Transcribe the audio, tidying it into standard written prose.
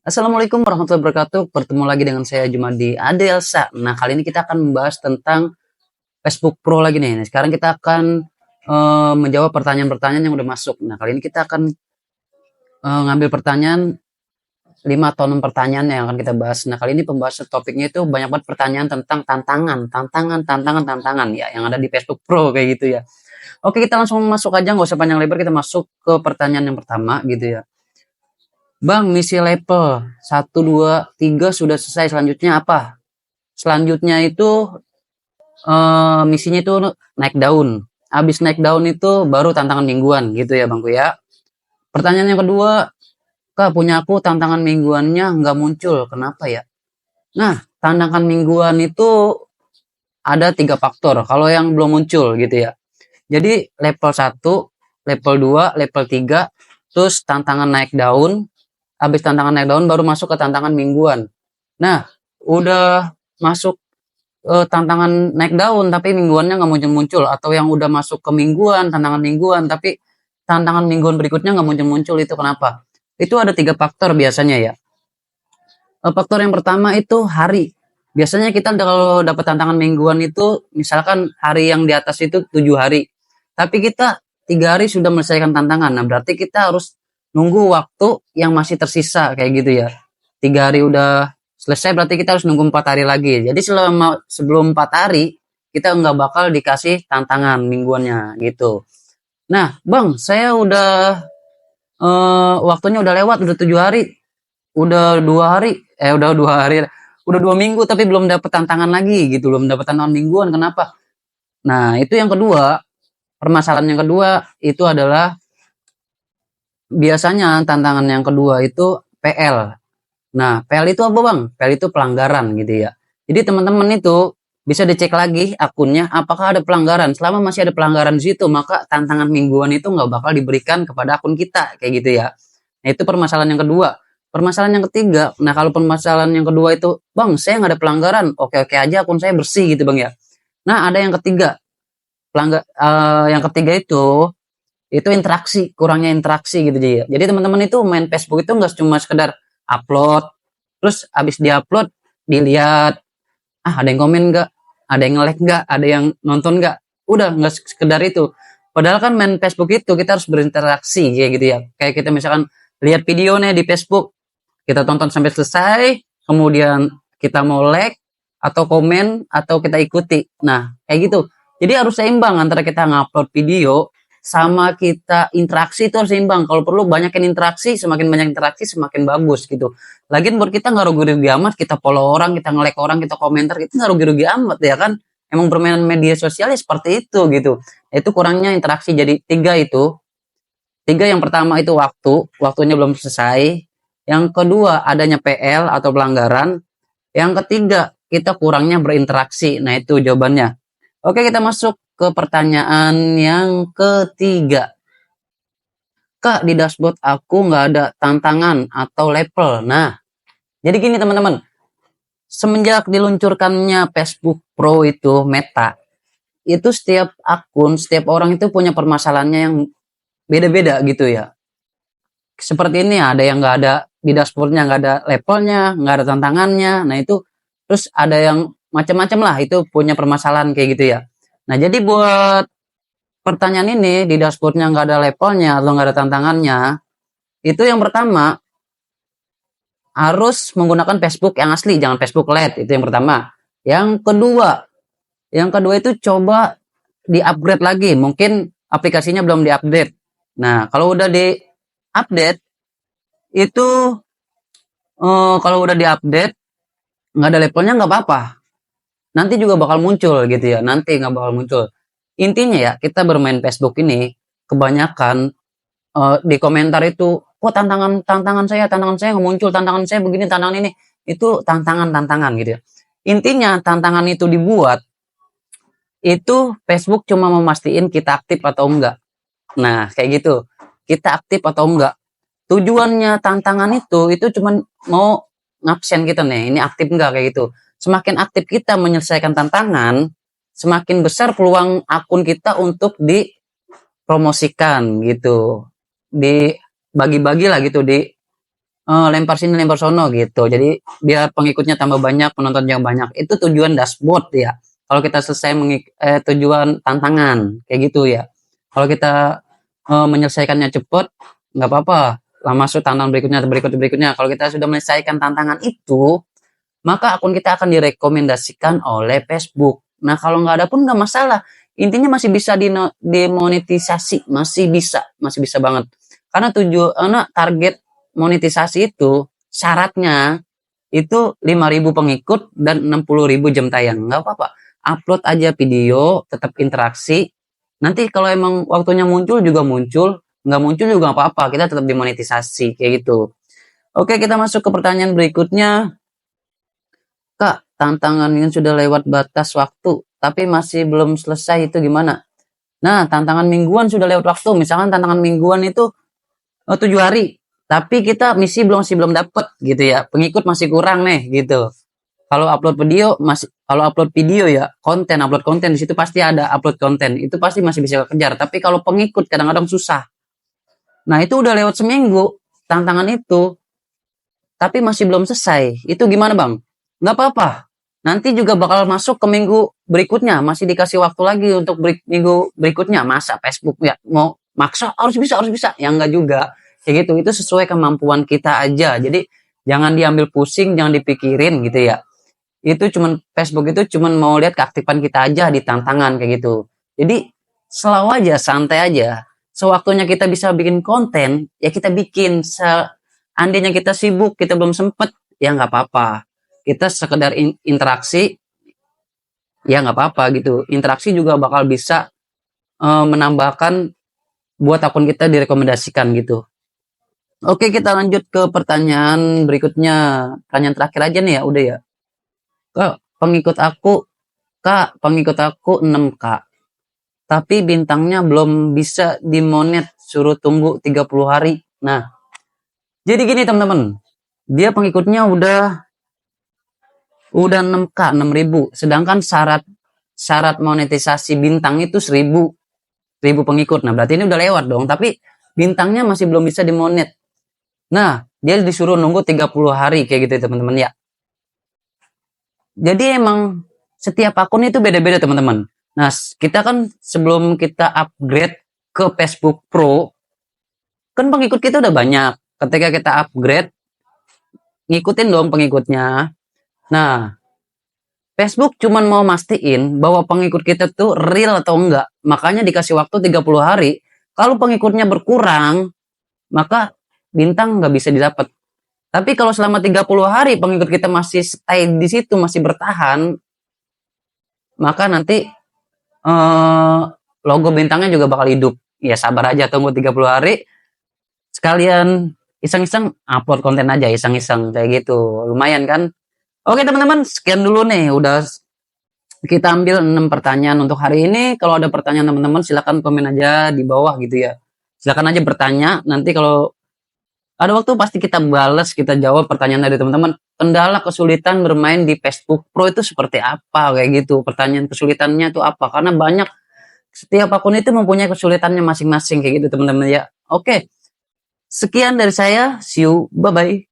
Assalamualaikum warahmatullahi wabarakatuh. Bertemu lagi dengan saya Jumadi Adelsa. Nah, kali ini kita akan membahas tentang Facebook Pro lagi nih. Nah, sekarang kita akan menjawab pertanyaan-pertanyaan yang udah masuk. Nah, kali ini kita akan ngambil pertanyaan 5 atau 6 pertanyaan yang akan kita bahas. Nah, kali ini pembahasan topiknya itu banyak banget pertanyaan tentang tantangan ya yang ada di Facebook Pro kayak gitu ya. Oke, kita langsung masuk aja, nggak usah panjang lebar, kita masuk ke pertanyaan yang pertama gitu ya. Bang, misi level 1, 2, 3 sudah selesai. Selanjutnya apa? Selanjutnya itu misinya itu naik daun. Habis naik daun itu baru tantangan mingguan gitu ya Bangku ya. Pertanyaan yang kedua, Kak, punya aku tantangan mingguannya nggak muncul. Kenapa ya? Nah, tantangan mingguan itu ada 3 faktor kalau yang belum muncul gitu ya. Jadi level 1, level 2, level 3, terus tantangan naik daun. Habis tantangan naik daun baru masuk ke tantangan mingguan. Nah, udah masuk tantangan naik daun tapi mingguannya nggak muncul-muncul, atau yang udah masuk ke mingguan, tantangan mingguan tapi tantangan mingguan berikutnya nggak muncul-muncul, itu kenapa? Itu ada 3 faktor biasanya ya. Faktor yang pertama itu hari. Biasanya kita kalau dapat tantangan mingguan itu misalkan hari yang di atas itu 7 hari. Tapi kita 3 hari sudah menyelesaikan tantangan. Nah, berarti kita harus nunggu waktu yang masih tersisa kayak gitu ya. 3 hari udah selesai berarti kita harus nunggu 4 hari lagi. Jadi sebelum 4 hari kita nggak bakal dikasih tantangan mingguannya gitu. Nah, Bang, saya udah waktunya udah lewat, udah 7 hari, udah 2 hari, udah 2 hari, udah 2 minggu tapi belum dapet tantangan lagi gitu, belum dapet tantangan mingguan, kenapa? Nah, itu yang kedua. Permasalahan yang kedua itu adalah biasanya tantangan yang kedua itu PL. Nah, PL itu apa Bang? PL itu pelanggaran gitu ya. Jadi teman-teman itu bisa dicek lagi akunnya apakah ada pelanggaran. Selama masih ada pelanggaran di situ, maka tantangan mingguan itu nggak bakal diberikan kepada akun kita kayak gitu ya. Nah, itu permasalahan yang kedua. Permasalahan yang ketiga, nah kalau permasalahan yang kedua itu, Bang, saya nggak ada pelanggaran, oke-oke aja akun saya bersih gitu Bang ya. Nah, ada yang ketiga, yang ketiga itu interaksi, kurangnya interaksi gitu ya. Jadi teman-teman itu main Facebook itu nggak cuma sekedar upload, terus abis diupload dilihat, ada yang komen nggak, ada yang nge-like nggak, ada yang nonton nggak, udah nggak sekedar itu. Padahal kan main Facebook itu kita harus berinteraksi kayak gitu ya. Kayak kita misalkan lihat videonya di Facebook, kita tonton sampai selesai, kemudian kita mau like atau komen atau kita ikuti. Nah, kayak gitu. Jadi harus seimbang antara kita ngupload video sama kita interaksi, itu harus seimbang. Kalau perlu banyakin interaksi, semakin banyak interaksi semakin bagus gitu. Lagian buat kita nggak rugi-rugi amat, kita follow orang, kita nge-like orang, kita komentar, itu nggak rugi-rugi amat ya kan. Emang permainan media sosialnya seperti itu gitu. Itu kurangnya interaksi. Jadi tiga yang pertama itu waktunya belum selesai. Yang kedua adanya PL atau pelanggaran. Yang ketiga kita kurangnya berinteraksi. Nah, itu jawabannya. Oke, kita masuk ke pertanyaan yang ketiga. Kak, di dashboard aku nggak ada tantangan atau level. Nah, jadi gini teman-teman. Semenjak diluncurkannya Facebook Pro itu Meta, itu setiap akun, setiap orang itu punya permasalahannya yang beda-beda gitu ya. Seperti ini, ada yang nggak ada di dashboardnya, nggak ada levelnya, nggak ada tantangannya. Nah, itu terus ada yang macam-macam lah, itu punya permasalahan kayak gitu ya. Nah, jadi buat pertanyaan ini, di dashboardnya nggak ada levelnya atau nggak ada tantangannya, itu yang pertama harus menggunakan Facebook yang asli, jangan Facebook Lite, itu yang pertama. Yang kedua itu coba di-upgrade lagi, mungkin aplikasinya belum di-update. Nah, kalau udah di-update itu kalau udah di-update nggak ada levelnya nggak apa-apa. Nanti juga bakal muncul gitu ya. Nanti nggak bakal muncul. Intinya ya, kita bermain Facebook ini kebanyakan di komentar itu, kok tantangan saya nggak muncul, tantangan saya begini, tantangan ini, itu tantangan gitu ya. Intinya tantangan itu dibuat itu Facebook cuma memastikan kita aktif atau enggak. Nah, kayak gitu. Kita aktif atau enggak. Tujuannya tantangan itu cuma mau ngabsen kita nih, ini aktif enggak kayak gitu. Semakin aktif kita menyelesaikan tantangan, semakin besar peluang akun kita untuk dipromosikan gitu. Dibagi-bagi lah gitu, lempar sini lempar sono gitu. Jadi biar pengikutnya tambah banyak, penonton yang banyak. Itu tujuan dashboard ya. Kalau kita selesai tujuan tantangan kayak gitu ya. Kalau kita menyelesaikannya cepat, nggak apa-apa. Lah masuk tantangan berikutnya. Kalau kita sudah menyelesaikan tantangan itu, maka akun kita akan direkomendasikan oleh Facebook. Nah, kalau nggak ada pun nggak masalah. Intinya masih bisa dimonetisasi, masih bisa banget. Karena target monetisasi itu syaratnya itu 5.000 pengikut dan 60.000 jam tayang. Nggak apa-apa. Upload aja video, tetap interaksi. Nanti kalau emang waktunya muncul juga muncul, nggak muncul juga nggak apa-apa. Kita tetap dimonetisasi kayak gitu. Oke, kita masuk ke pertanyaan berikutnya. Kak, tantangan yang sudah lewat batas waktu, tapi masih belum selesai itu gimana? Nah, tantangan mingguan sudah lewat waktu. Misalkan tantangan mingguan itu 7 hari, tapi kita masih belum dapet gitu ya. Pengikut masih kurang nih gitu. Kalau upload video ya, upload konten di situ pasti ada upload konten. Itu pasti masih bisa kejar. Tapi kalau pengikut kadang-kadang susah. Nah, itu udah lewat seminggu tantangan itu, tapi masih belum selesai. Itu gimana, Bang? Nggak apa-apa. Nanti juga bakal masuk ke minggu berikutnya. Masih dikasih waktu lagi untuk minggu berikutnya. Masa Facebook ya mau maksa harus bisa. Ya enggak juga. Kayak gitu. Itu sesuai kemampuan kita aja. Jadi jangan diambil pusing, jangan dipikirin gitu ya. Facebook itu cuman mau lihat keaktifan kita aja di tantangan kayak gitu. Jadi selalu aja, santai aja. Sewaktunya kita bisa bikin konten, ya kita bikin. Seandainya kita sibuk, kita belum sempet, ya nggak apa-apa. Kita sekedar interaksi, ya nggak apa-apa gitu. Interaksi juga bakal bisa menambahkan buat akun kita direkomendasikan gitu. Oke, kita lanjut ke pertanyaan berikutnya. Pertanyaan terakhir aja nih ya, udah ya. Kak, pengikut aku 6K. Tapi bintangnya belum bisa dimonet, suruh tunggu 30 hari. Nah, jadi gini teman-teman. Dia pengikutnya udah 6K, 6.000. Sedangkan syarat monetisasi bintang itu 1.000 pengikut. Nah, berarti ini udah lewat dong, tapi bintangnya masih belum bisa dimonet. Nah, dia disuruh nunggu 30 hari kayak gitu teman-teman ya. Jadi emang setiap akun itu beda-beda teman-teman. Nah, kita kan sebelum kita upgrade ke Facebook Pro, kan pengikut kita udah banyak. Ketika kita upgrade, ngikutin dong pengikutnya. Nah, Facebook cuman mau mastiin bahwa pengikut kita tuh real atau enggak. Makanya dikasih waktu 30 hari. Kalau pengikutnya berkurang, maka bintang nggak bisa didapat. Tapi kalau selama 30 hari pengikut kita masih stay di situ, masih bertahan, maka nanti logo bintangnya juga bakal hidup. Ya sabar aja, tunggu 30 hari. Sekalian iseng-iseng upload konten aja, iseng-iseng kayak gitu. Lumayan kan? Oke teman-teman, sekian dulu nih. Udah kita ambil 6 pertanyaan untuk hari ini. Kalau ada pertanyaan teman-teman silahkan komen aja di bawah gitu ya. Silahkan aja bertanya. Nanti kalau ada waktu pasti kita balas, kita jawab pertanyaan dari teman-teman. Kendala kesulitan bermain di Facebook Pro itu seperti apa kayak gitu. Pertanyaan kesulitannya itu apa? Karena banyak, setiap akun itu mempunyai kesulitannya masing-masing kayak gitu teman-teman ya. Oke. Sekian dari saya. See you. Bye-bye.